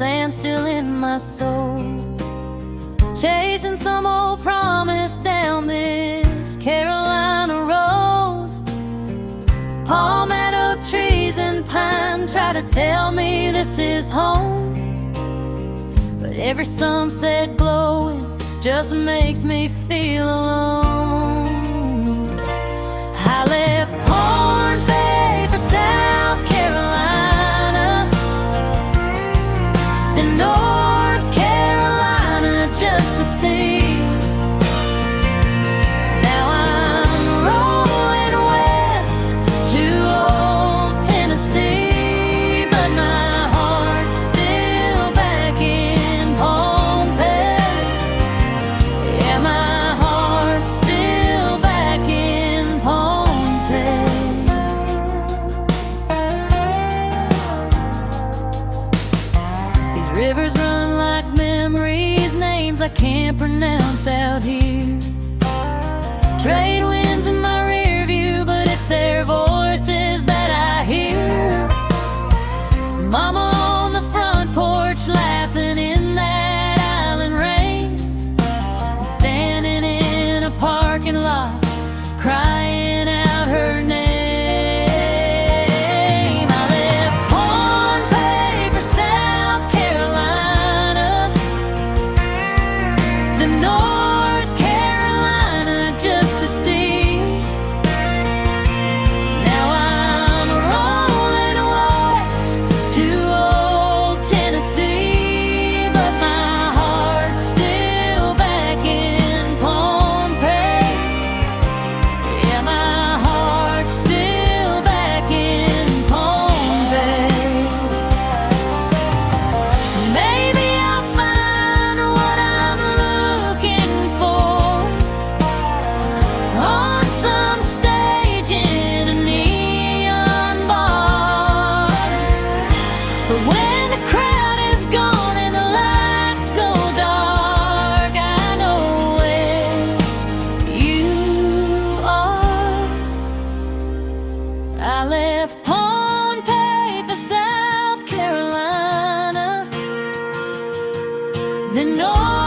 sand still in my soul, chasing some old promise down this Carolina road. Palmetto trees and pine try to tell me this is home, but every sunset glowing just makes me feel alone. I left Pohnpei for South Carolina, then North Carolina just to see. Now I'm rolling west to old Tennessee, but my heart's still back in Pohnpei. Yeah, my heart's still back in Pohnpei. These rivers run like memories, names I can't pronounce out here. Trade winds in my rear view, but it's their voices that I hear. Mama on the front porch laughing in that island rain, standing in a parking lot crying out her name. I left Pohnpei for South Carolina, the North Carolina just to see. Now I'm rolling west to old Tennessee, but my heart's still back in Pohnpei. Yeah, my heart's still back in Pohnpei. Maybe I'll find what I'm looking for on some stage in a neon bar. But when the crowd is gone and the lights go dark, I know where you are. I left Pohnpei for South Carolina, the North